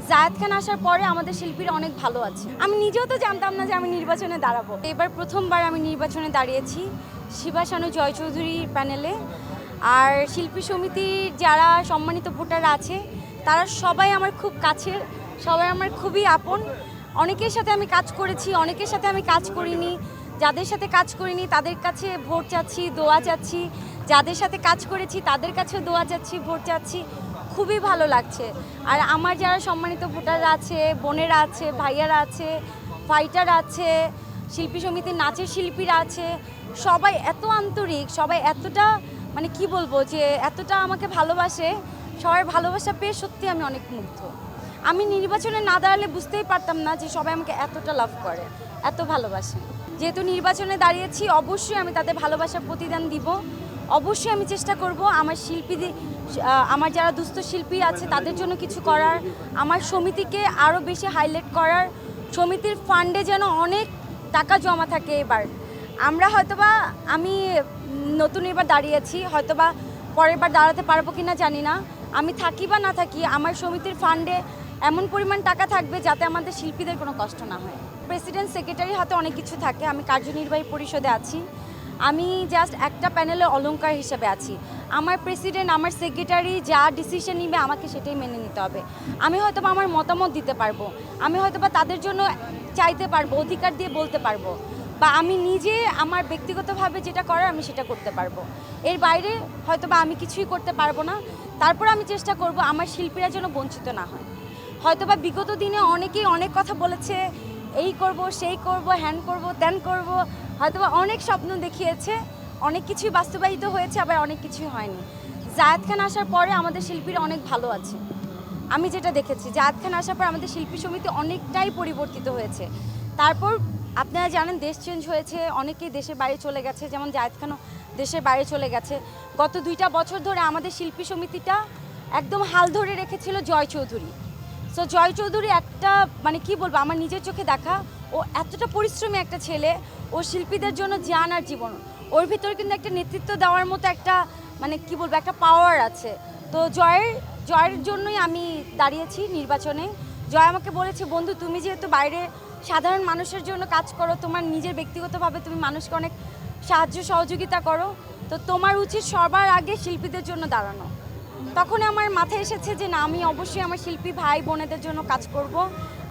জায়েদ খান আসার পরে আমাদের শিল্পীরা অনেক ভালো আছে। আমি নিজেও তো জানতাম না যে আমি নির্বাচনে দাঁড়াবো। এবার প্রথমবার আমি নির্বাচনে দাঁড়িয়েছি শিবা শানু জয় চৌধুরীর প্যানেলে। আর শিল্পী সমিতির যারা সম্মানিত ভোটাররা আছে তারা সবাই আমার খুব কাছের, সবাই আমার খুবই আপন। অনেকের সাথে আমি কাজ করেছি, অনেকের সাথে আমি কাজ করিনি। যাদের সাথে কাজ করিনি তাদের কাছে ভোট চাচ্ছি, দোয়া চাচ্ছি। যাদের সাথে কাজ করেছি তাদের কাছেও দোয়া চাচ্ছি, ভোট চাচ্ছি। খুবই ভালো লাগছে। আর আমার যারা সম্মানিত ভোটাররা আছে, বোনেরা আছে, ভাইয়ারা আছে, ফাইটার আছে, শিল্পী সমিতির নাচের শিল্পীরা আছে, সবাই এত আন্তরিক, সবাই এতটা মানে কি বলবো যে এতটা আমাকে ভালোবাসে। সবার ভালোবাসা পেয়ে সত্যি আমি অনেক মুগ্ধ। আমি নির্বাচনে না দাঁড়ালে বুঝতেই পারতাম না যে সবাই আমাকে এতটা লাভ করে, এত ভালোবাসে। যেহেতু নির্বাচনে দাঁড়িয়েছি অবশ্যই আমি তাদের ভালোবাসার প্রতিদান দিব। অবশ্যই আমি চেষ্টা করব আমার শিল্পীদের, আমার যারা দুস্থ শিল্পী আছে তাদের জন্য কিছু করার, আমার সমিতিকে আরও বেশি হাইলাইট করার। সমিতির ফান্ডে যেন অনেক টাকা জমা থাকে। এবার আমরা হয়তোবা আমি নতুন এবার দাঁড়িয়েছি, হয়তোবা পরের বার দাঁড়াতে পারবো কি না জানি না। আমি থাকি বা না থাকি আমার সমিতির ফান্ডে এমন পরিমাণ টাকা থাকবে যাতে আমাদের শিল্পীদের কোনো কষ্ট না হয়। প্রেসিডেন্ট সেক্রেটারির হাতে অনেক কিছু থাকে, আমি কার্যনির্বাহী পরিষদে আছি। আমি জাস্ট একটা প্যানেলে অলংকার হিসেবে আছি। আমার প্রেসিডেন্ট, আমার সেক্রেটারি যা ডিসিশন নিবে আমাকে সেটাই মেনে নিতে হবে। আমি হয়তোবা আমার মতামত দিতে পারবো, আমি হয়তোবা তাদের জন্য চাইতে পারবো, অধিকার দিয়ে বলতে পারবো, বা আমি নিজে আমার ব্যক্তিগতভাবে যেটা করার আমি সেটা করতে পারবো। এর বাইরে হয়তোবা আমি কিছুই করতে পারবো না। তারপর আমি চেষ্টা করব আমার শিল্পীরা যেন বঞ্চিত না হয়। হয়তোবা বিগত দিনে অনেকেই অনেক কথা বলেছে, এই করব, সেই করব, হ্যান করব, ত্যান করব, হয়তোবা অনেক স্বপ্ন দেখিয়েছে, অনেক কিছুই বাস্তবায়িত হয়েছে, আবার অনেক কিছুই হয়নি। জায়েদ খান আসার পরে আমাদের শিল্পীরা অনেক ভালো আছে। আমি যেটা দেখেছি জায়েদ খান আসার পর আমাদের শিল্পী সমিতি অনেকটাই পরিবর্তিত হয়েছে। তারপর আপনারা জানেন দেশ চেঞ্জ হয়েছে, অনেকেই দেশের বাইরে চলে গেছে, যেমন জায়েদ খানও দেশের বাইরে চলে গেছে। গত 2টা বছর ধরে আমাদের শিল্পী সমিতিটা একদম হাল ধরে রেখেছিল জয় চৌধুরী। সো জয় চৌধুরী একটা মানে কি বলবো, আমার নিজের চোখে দেখা, ও এতটা পরিশ্রমী একটা ছেলে, ও শিল্পীদের জন্য জান আর জীবন। ওর ভিতরে কিন্তু একটা নেতৃত্ব দেওয়ার মতো একটা মানে কি বলবো একটা পাওয়ার আছে। তো জয়ের জন্যই আমি দাঁড়িয়েছি নির্বাচনে। জয় আমাকে বলেছে, বন্ধু তুমি যেহেতু বাইরে সাধারণ মানুষের জন্য কাজ করো, তোমার নিজের ব্যক্তিগতভাবে তুমি মানুষকে অনেক সাহায্য সহযোগিতা করো, তো তোমার উচিত সবার আগে শিল্পীদের জন্য দাঁড়ানো। তখন আমার মাথায় এসেছে যে না, আমি অবশ্যই আমার শিল্পী ভাই বোনেদের জন্য কাজ করব,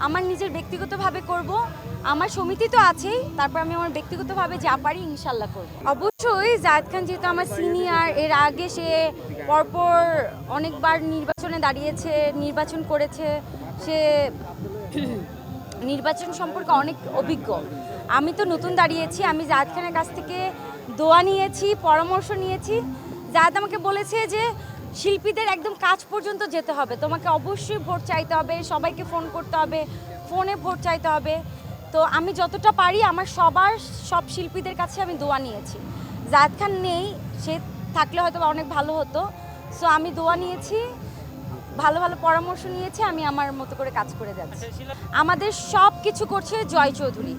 আমার নিজের ব্যক্তিগতভাবে করব। আমার সমিতি তো আছেই, তারপর আমি আমার ব্যক্তিগতভাবে যা পারি ইনশাল্লাহ করব। অবশ্যই জায়েদ খান যেহেতু আমার সিনিয়র, এর আগে সে পরপর অনেকবার নির্বাচনে দাঁড়িয়েছে, নির্বাচন করেছে, সে নির্বাচন সম্পর্কে অনেক অভিজ্ঞ। আমি তো নতুন দাঁড়িয়েছি, আমি জায়েদ খানের কাছ থেকে দোয়া নিয়েছি, পরামর্শ নিয়েছি। জায়েদ আমাকে বলেছে যে শিল্পীদের একদম কাজ পর্যন্ত যেতে হবে, তোমাকে অবশ্যই ভোট চাইতে হবে, সবাইকে ফোন করতে হবে, ফোনে ভোট চাইতে হবে। তো আমি যতটা পারি আমার সব শিল্পীদের কাছে আমি দোয়া নিয়েছি। জায়েদ খান নেই, সে থাকলে হয়তো অনেক ভালো হতো। সো আমি দোয়া নিয়েছি, ভালো ভালো পরামর্শ নিয়েছি, আমি আমার মতো করে কাজ করে যাচ্ছি। আমাদের সব কিছু করছে জয় চৌধুরী।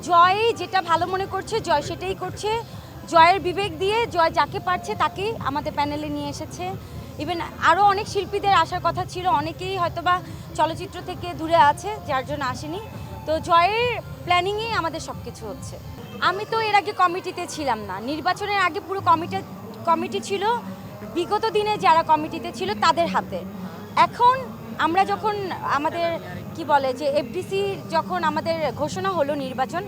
জয় যেটা ভালো মনে করছে জয় সেটাই করছে। জয়ের বিবেক দিয়ে জয় যাকে পারছে তাকেই আমাদের প্যানেলে নিয়ে এসেছে। ইভেন আরও অনেক শিল্পীদের আসার কথা ছিল, অনেকেই হয়তোবা চলচ্চিত্র থেকে দূরে আছে যার জন্য আসেনি। তো জয়ের প্ল্যানিংয়েই আমাদের সব কিছু হচ্ছে। আমি তো এর আগে কমিটিতে ছিলাম না, নির্বাচনের আগে পুরো কমিটি ছিল বিগত দিনে যারা কমিটিতে ছিল তাদের হাতে। এখন আমরা যখন আমাদের কি বলে যে এফডিসি যখন আমাদের ঘোষণা হলো নির্বাচন,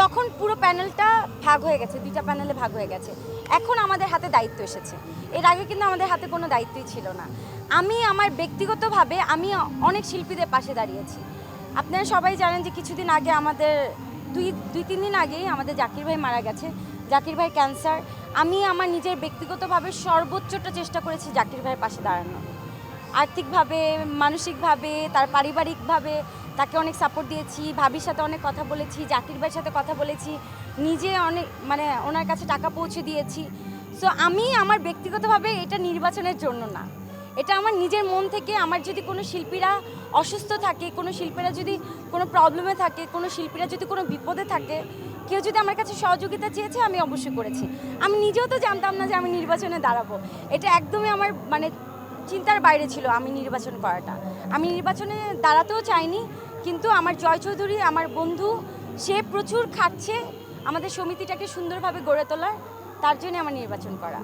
তখন পুরো প্যানেলটা ভাগ হয়ে গেছে, 2টা প্যানেলে ভাগ হয়ে গেছে। এখন আমাদের হাতে দায়িত্ব এসেছে, এর আগে কিন্তু আমাদের হাতে কোনো দায়িত্বই ছিল না। আমি আমার ব্যক্তিগতভাবে আমি অনেক শিল্পীদের পাশে দাঁড়িয়েছি। আপনারা সবাই জানেন যে কিছুদিন আগে আমাদের দুই তিন দিন আগেই আমাদের জাকির ভাই মারা গেছে। জাকির ভাই ক্যান্সার। আমি আমার নিজের ব্যক্তিগতভাবে সর্বোচ্চটা চেষ্টা করেছি জাকির ভাইয়ের পাশে দাঁড়ানো, আর্থিকভাবে, মানসিকভাবে, তার পারিবারিকভাবে তাকে অনেক সাপোর্ট দিয়েছি। ভাবির সাথে অনেক কথা বলেছি, জাকির ভাইয়ের সাথে কথা বলেছি, নিজে অনেক মানে ওনার কাছে টাকা পৌঁছে দিয়েছি। সো আমি আমার ব্যক্তিগতভাবে এটা নির্বাচনের জন্য না, এটা আমার নিজের মন থেকে। আমার যদি কোনো শিল্পীরা অসুস্থ থাকে, কোনো শিল্পীরা যদি কোনো প্রবলেমে থাকে, কোনো শিল্পীরা যদি কোনো বিপদে থাকে, কেউ যদি আমার কাছে সহযোগিতা চেয়েছে আমি অবশ্যই করেছি। আমি নিজেও তো জানতাম না যে আমি নির্বাচনে দাঁড়াবো। এটা একদমই আমার মানে চিন্তার বাইরে ছিল আমি নির্বাচন করাটা। আমি নির্বাচনে দাঁড়াতেও চাইনি, কিন্তু আমার জয় চৌধুরী আমার বন্ধু, সে প্রচুর খাচ্ছে আমাদের সমিতিটাকে সুন্দরভাবে গড়ে তোলার, তার জন্য আমার নির্বাচন করা।